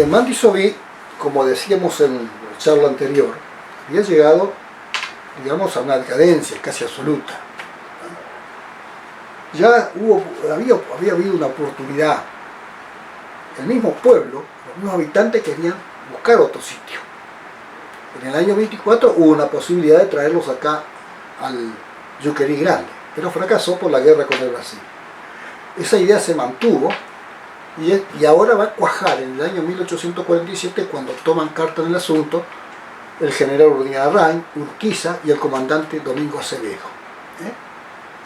Mandisoví, como decíamos en la charla anterior, había llegado, digamos, a una decadencia casi absoluta. Ya había habido una oportunidad. El mismo pueblo, los mismos habitantes querían buscar otro sitio. En el año 24 hubo una posibilidad de traerlos acá al Yuquerí Grande, pero fracasó por la guerra con el Brasil. Esa idea se mantuvo y ahora va a cuajar en el año 1847 cuando toman carta en el asunto el general Urdinarrain, Urquiza y el comandante Domingo Acevedo.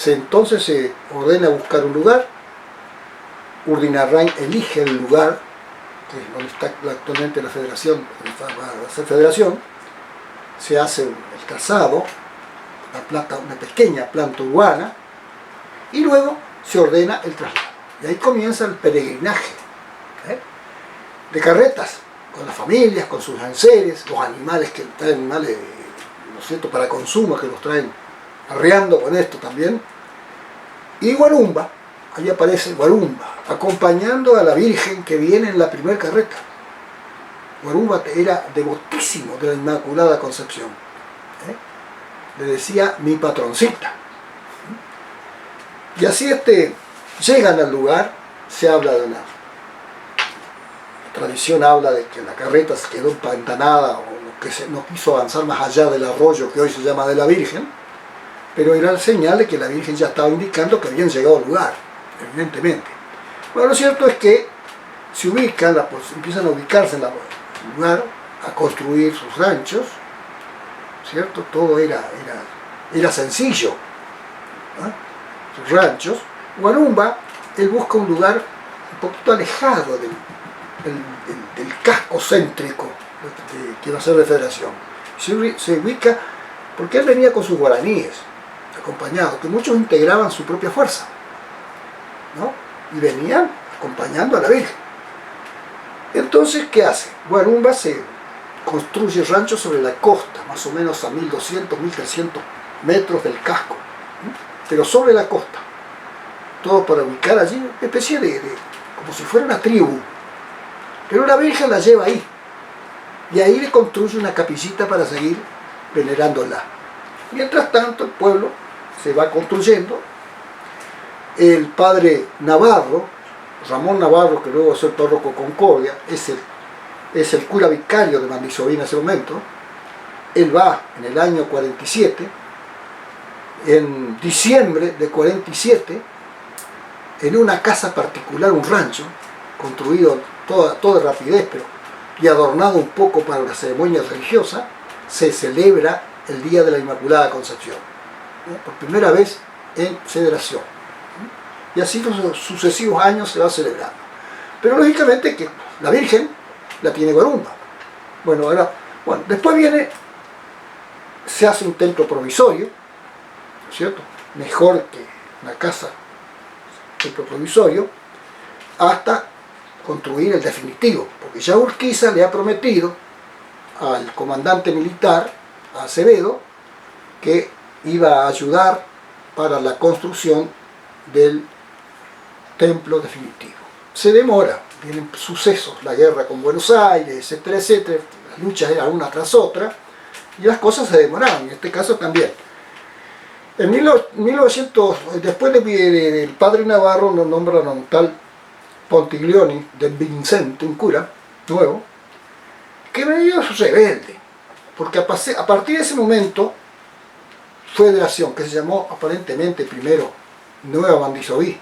Entonces se ordena buscar un lugar. Urdinarrain elige el lugar, que es donde está actualmente la federación, va a ser federación. Se hace el trazado, una pequeña planta urbana, y luego se ordena el traslado. Y ahí comienza el peregrinaje de carretas, con las familias, con sus enseres, los animales que traen animales, ¿no es cierto?, para consumo, que los traen arreando con esto también. Y Guarumba, ahí aparece Guarumba, acompañando a la Virgen que viene en la primera carreta. Guarumba era devotísimo de la Inmaculada Concepción. Le decía mi patroncita. Y así llegan al lugar, se habla de una... La tradición habla de que la carreta se quedó empantanada o que no quiso avanzar más allá del arroyo que hoy se llama de la Virgen, pero era señal de que la Virgen ya estaba indicando que habían llegado al lugar, evidentemente. Bueno, lo cierto es que se ubican, empiezan a ubicarse en el lugar, a construir sus ranchos, ¿cierto? Todo era sencillo, ¿no? Sus ranchos. Guarumba, él busca un lugar un poquito alejado del casco céntrico que va a ser de federación. Se ubica porque él venía con sus guaraníes, acompañados, que muchos integraban su propia fuerza, ¿no? Y venían acompañando a la Virgen. Entonces, ¿qué hace? Guarumba se construye ranchos sobre la costa, más o menos a 1200, 1300 metros del casco, ¿no? Pero sobre la costa. Todo para ubicar allí una especie como si fuera una tribu. Pero la Virgen la lleva ahí. Y ahí le construye una capillita para seguir venerándola. Mientras tanto, el pueblo se va construyendo. El padre Navarro, Ramón Navarro, que luego va a ser párroco Concordia, es el cura vicario de Mandisoví en ese momento. Él va en el año 47, en diciembre de 47, en una casa particular, un rancho, construido todo de rapidez, y adornado un poco para una ceremonia religiosa, se celebra el Día de la Inmaculada Concepción, ¿no? Por primera vez en federación. Y así los sucesivos años se va celebrando. Pero lógicamente que la Virgen la tiene Guarumba. Bueno, después se hace un templo provisorio, ¿no es cierto? Mejor que una casa, templo provisorio, hasta construir el definitivo, porque ya Urquiza le ha prometido al comandante militar, a Acevedo, que iba a ayudar para la construcción del templo definitivo. Se demora, vienen sucesos, la guerra con Buenos Aires, etcétera, etcétera, las luchas eran una tras otra, y las cosas se demoraban, en este caso también. En 1900, después del padre Navarro, nos nombran a un tal Pontiglioni de Vincente, un cura nuevo, que medio rebelde, porque a partir de ese momento, federación, que se llamó aparentemente primero Nueva Mandisoví,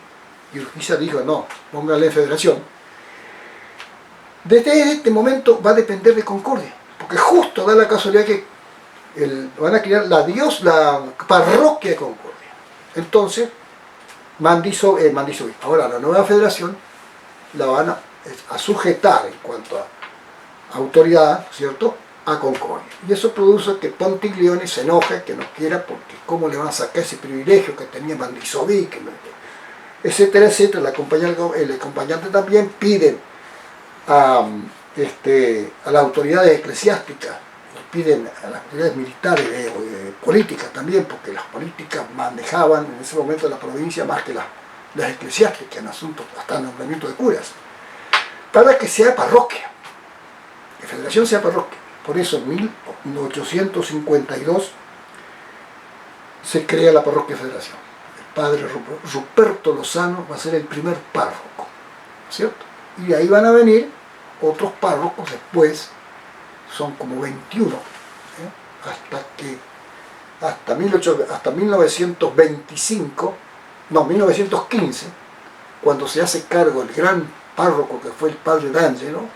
y Urquiza dijo, no, póngale federación. Desde este momento va a depender de Concordia, porque justo da la casualidad que van a crear la parroquia de Concordia. Entonces, Mandisoví. Ahora la nueva federación la van a sujetar en cuanto a autoridad, ¿cierto?, a Concordia. Y eso produce que Pontiglioni se enoje, que no quiera, porque cómo le van a sacar ese privilegio que tenía Mandisoví, etcétera, etcétera. El acompañante también piden a las autoridades eclesiásticas, piden a las autoridades militares políticas también, porque las políticas manejaban en ese momento la provincia más que las eclesiásticas en asuntos hasta el nombramiento de curas. para que sea parroquia, que Federación sea parroquia. Por eso en 1852 se crea la parroquia Federación. El padre Ruperto Lozano va a ser el primer párroco, ¿cierto? Y de ahí van a venir otros párrocos después, son como 21, hasta 1925, no, 1915, cuando se hace cargo el gran párroco que fue el padre D'Angelo,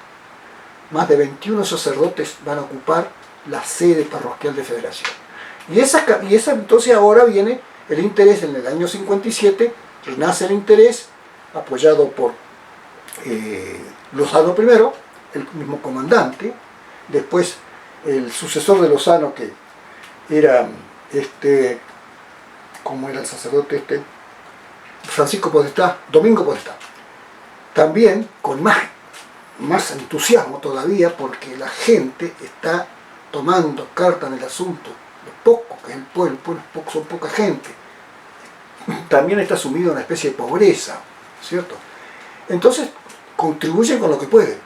más de 21 sacerdotes van a ocupar la sede parroquial de Federación. Y esa entonces ahora viene el interés en el año 57, renace el interés, apoyado por Lozano primero, el mismo comandante, después el sucesor de Lozano, que era ¿cómo era el sacerdote Francisco Podestá, Domingo Podestá. También con más entusiasmo todavía, porque la gente está tomando carta en el asunto, lo poco que es el pueblo son poca gente, también está sumido en una especie de pobreza, ¿cierto? Entonces contribuyen con lo que pueden,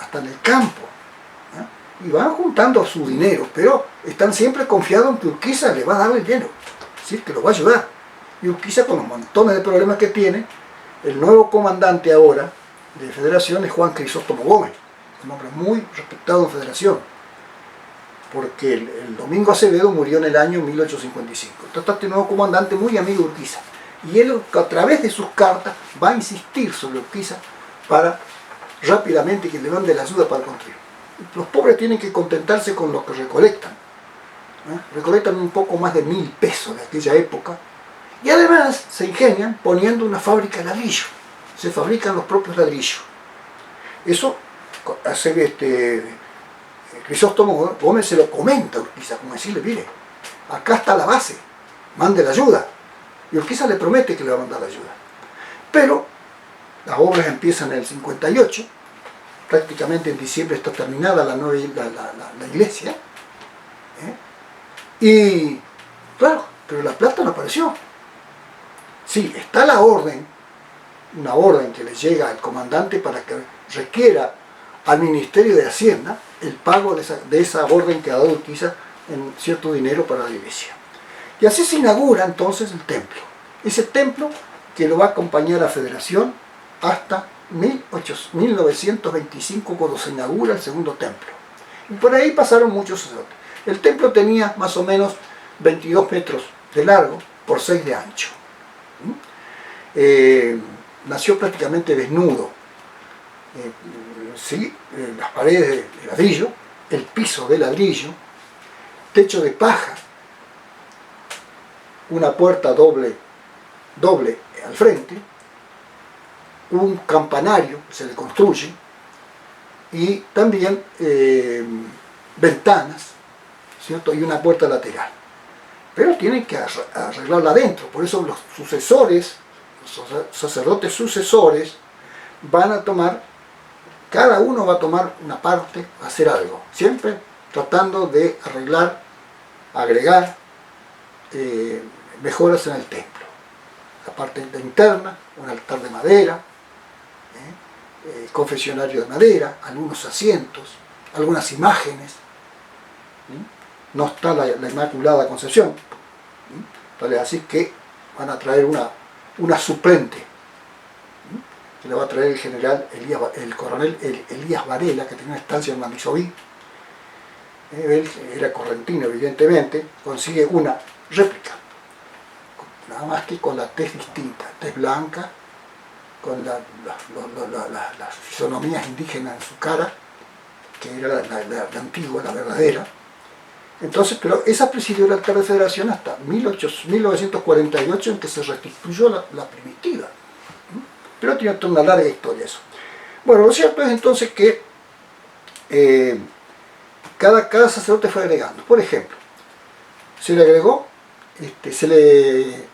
hasta en el campo, y van juntando su dinero, pero están siempre confiados en que Urquiza le va a dar el dinero, ¿sí? Que lo va a ayudar. Y Urquiza, con los montones de problemas que tiene, el nuevo comandante ahora de Federación es Juan Crisóstomo Gómez, un hombre muy respetado en Federación, porque el Domingo Acevedo murió en el año 1855. Entonces está este nuevo comandante muy amigo de Urquiza, y él a través de sus cartas va a insistir sobre Urquiza para rápidamente que le mande la ayuda para construir. Los pobres tienen que contentarse con lo que recolectan. Recolectan un poco más de 1000 pesos de aquella época, y además se ingenian poniendo una fábrica de ladrillo. Se fabrican los propios ladrillos. Eso hace Crisóstomo Gómez se lo comenta a Urquiza, como decirle, mire, acá está la base, mande la ayuda. Y Urquiza le promete que le va a mandar la ayuda. Pero las obras empiezan en el 58, prácticamente en diciembre está terminada la iglesia, y claro, pero la plata no apareció. Sí, está la orden, una orden que le llega al comandante para que requiera al Ministerio de Hacienda el pago de esa orden que ha dado Urquiza en cierto dinero para la iglesia. Y así se inaugura entonces el templo. Ese templo que lo va a acompañar a Federación hasta 1925, cuando se inaugura el segundo templo. Y por ahí pasaron muchos sacerdotes. El templo tenía más o menos 22 metros de largo por 6 de ancho. Nació prácticamente desnudo. Las paredes de ladrillo, el piso de ladrillo, techo de paja, una puerta doble al frente, un campanario se le construye, y también ventanas, ¿cierto? Y una puerta lateral. Pero tienen que arreglarla adentro. Por eso los sacerdotes sucesores van a tomar, cada uno va a tomar una parte, hacer algo, siempre tratando de arreglar, agregar mejoras en el templo. La parte interna, un altar de madera, confesionario de madera, algunos asientos, algunas imágenes. No está la Inmaculada Concepción, vale, así que van a traer una suplente, que le va a traer el coronel Elías Varela, que tenía una estancia en Mamisoví. Él era correntino, evidentemente, consigue una réplica, nada más que con la tez distinta, tez blanca, con las fisonomías indígenas en su cara, que era la antigua, la verdadera. Entonces, pero esa presidió el altar de Federación hasta 1948, en que se restituyó la primitiva. Pero tiene toda una larga historia eso. Bueno, lo cierto es entonces que cada sacerdote fue agregando. Por ejemplo, se le agregó, se le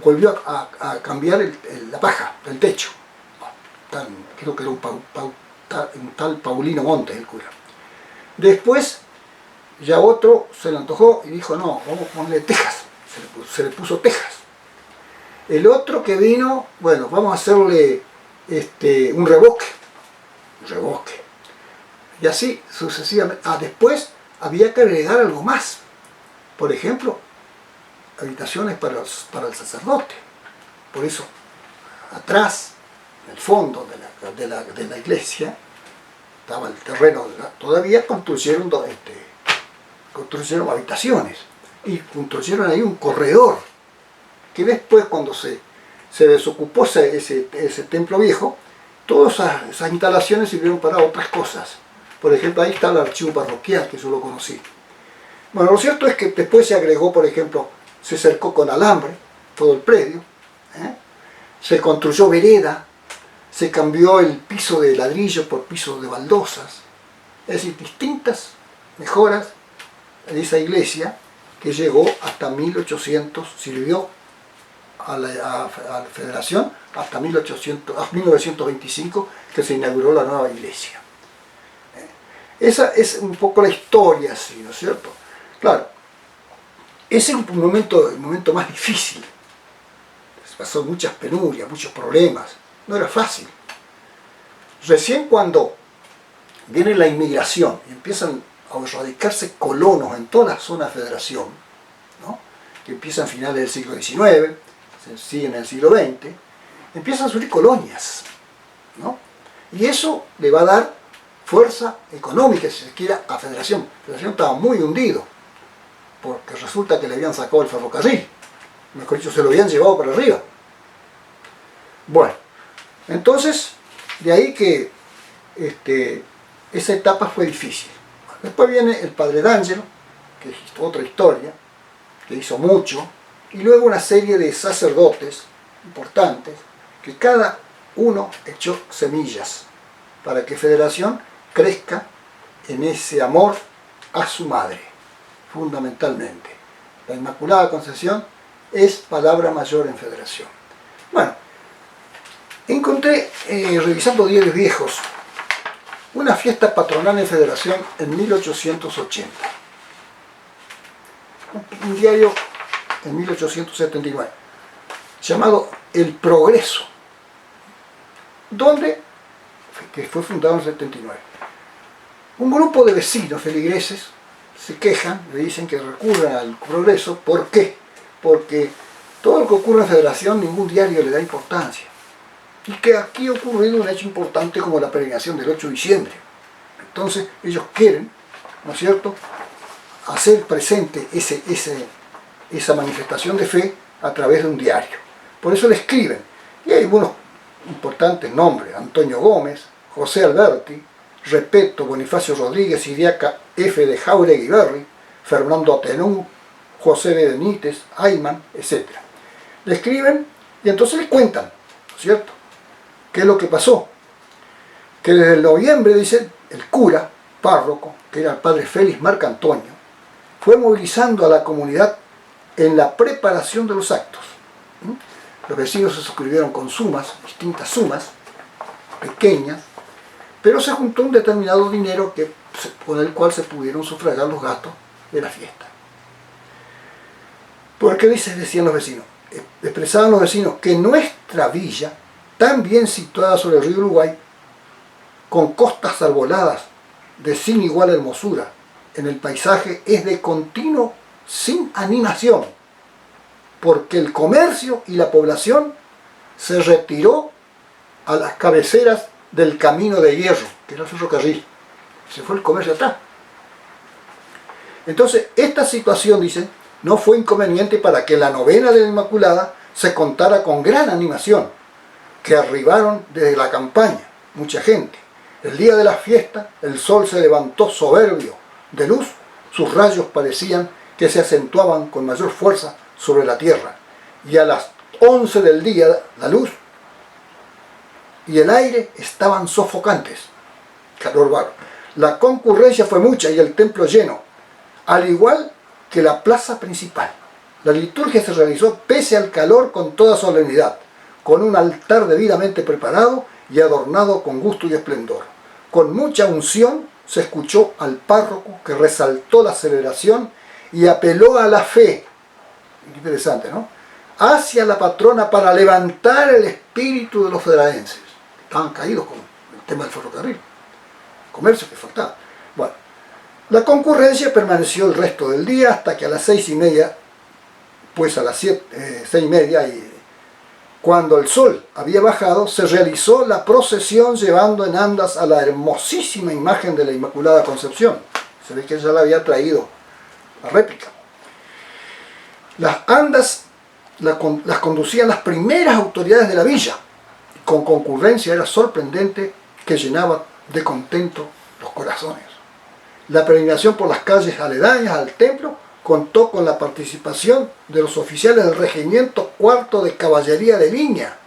volvió a cambiar la paja del techo. Creo que era un tal Paulino Montes el cura. Después, ya otro se le antojó y dijo, no, vamos a ponerle tejas. Se le puso tejas. El otro que vino, bueno, vamos a hacerle un revoque. rebosque. Y así sucesivamente. Después había que agregar algo más. Por ejemplo, habitaciones para el sacerdote. Por eso, atrás, en el fondo de la iglesia, estaba el terreno, todavía construyeron habitaciones. Y construyeron ahí un corredor, que después, cuando se desocupó ese templo viejo, todas esas instalaciones sirvieron para otras cosas. Por ejemplo, ahí está el archivo parroquial, que yo lo conocí. Bueno, lo cierto es que después se agregó, por ejemplo, se cercó con alambre todo el predio, se construyó vereda, se cambió el piso de ladrillo por piso de baldosas, es decir, distintas mejoras en esa iglesia que llegó hasta 1800, sirvió a la Federación hasta 1925, que se inauguró la nueva iglesia. Esa es un poco la historia, ¿sí? ¿No es cierto? Claro, ese es el momento más difícil. Se pasó muchas penurias, muchos problemas. No era fácil. Recién cuando viene la inmigración y empiezan a radicarse colonos en toda la zona de Federación, ¿no? Que empiezan a finales del siglo XIX, se siguen en el siglo XX, empiezan a surgir colonias, ¿no? Y eso le va a dar fuerza económica, si se quiere, a Federación. Federación estaba muy hundido, porque resulta que le habían sacado el ferrocarril, mejor dicho, se lo habían llevado para arriba. Bueno, entonces, de ahí que esa etapa fue difícil. Después viene el padre D'Angelo, que es otra historia, que hizo mucho, y luego una serie de sacerdotes importantes, que cada uno echó semillas para que Federación crezca en ese amor a su madre, fundamentalmente. La Inmaculada Concepción es palabra mayor en Federación. Bueno, encontré, revisando diarios viejos, una fiesta patronal en Federación en 1880. Un diario en 1879, llamado El Progreso, que fue fundado en el 79. Un grupo de vecinos feligreses se quejan, le dicen que recurran al Progreso. ¿Por qué? Porque todo lo que ocurre en Federación ningún diario le da importancia. Y que aquí ha ocurrido un hecho importante como la peregrinación del 8 de diciembre. Entonces ellos quieren, ¿no es cierto?, hacer presente esa manifestación de fe a través de un diario. Por eso le escriben. Y hay algunos importantes nombres: Antonio Gómez, José Alberti, Repeto, Bonifacio Rodríguez, Iriaca F. de Jauregui Berri, Fernando Atenú, José de Benítez, Ayman, etc. Le escriben y entonces le cuentan, ¿no es cierto?, qué es lo que pasó. Que desde el noviembre, dice, el cura, párroco, que era el padre Félix Marcantonio, fue movilizando a la comunidad en la preparación de los actos. Los vecinos se suscribieron con sumas, distintas sumas, pequeñas, pero se juntó un determinado dinero con el cual se pudieron sufragar los gastos de la fiesta. Porque decían los vecinos, expresaban los vecinos que nuestra villa, tan bien situada sobre el río Uruguay, con costas arboladas de sin igual hermosura, en el paisaje es de continuo sin animación, porque el comercio y la población se retiró a las cabeceras del camino de hierro, que era el ferrocarril. Se fue el comercio atrás. Entonces, esta situación, dicen, no fue inconveniente para que la novena de la Inmaculada se contara con gran animación, que arribaron desde la campaña mucha gente. El día de la fiesta, el sol se levantó soberbio de luz, sus rayos parecían que se acentuaban con mayor fuerza sobre la tierra, y a las 11 del día la luz y el aire estaban sofocantes, calor bárbaro. La concurrencia fue mucha y el templo lleno, al igual que la plaza principal. La liturgia se realizó pese al calor con toda solemnidad, con un altar debidamente preparado y adornado con gusto y esplendor. Con mucha unción se escuchó al párroco, que resaltó la celebración y apeló a la fe, interesante, ¿no?, hacia la patrona para levantar el espíritu de los federadenses. Estaban caídos con el tema del ferrocarril. comercio que faltaba. Bueno, la concurrencia permaneció el resto del día hasta que a las 6:30, pues a las 6:30, y cuando el sol había bajado, se realizó la procesión llevando en andas a la hermosísima imagen de la Inmaculada Concepción. Se ve que ella la había traído, la réplica. Las andas las conducían las primeras autoridades de la villa. Con concurrencia era sorprendente que llenaba de contento los corazones. La peregrinación por las calles aledañas al templo contó con la participación de los oficiales del Regimiento Cuarto de Caballería de Línea,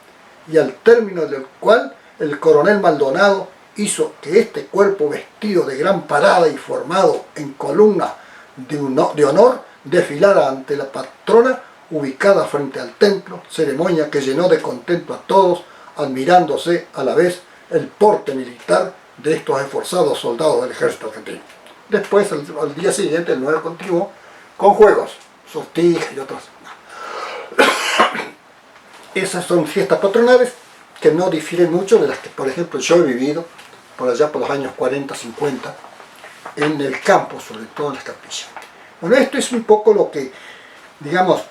y al término del cual el coronel Maldonado hizo que este cuerpo vestido de gran parada y formado en columna de honor desfilara ante la patrona ubicada frente al templo, ceremonia que llenó de contento a todos, admirándose a la vez el porte militar de estos esforzados soldados del ejército argentino. Después, al día siguiente, el 9 continuó con juegos, sortijas y otras. Esas son fiestas patronales que no difieren mucho de las que, por ejemplo, yo he vivido por allá por los años 40, 50, en el campo, sobre todo en las capillas. Bueno, esto es un poco lo que, digamos,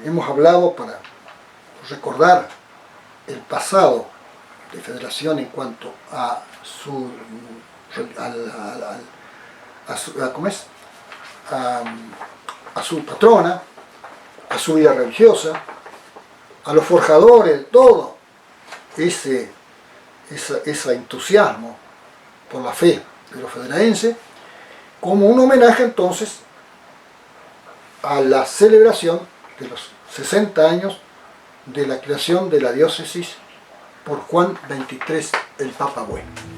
hemos hablado para recordar el pasado de Federación en cuanto a su, ¿cómo es? A su patrona, a su vida religiosa, a los forjadores, todo ese entusiasmo por la fe de los federaenses, como un homenaje entonces a la celebración de los 60 años de la creación de la diócesis por Juan XXIII, el Papa Bueno.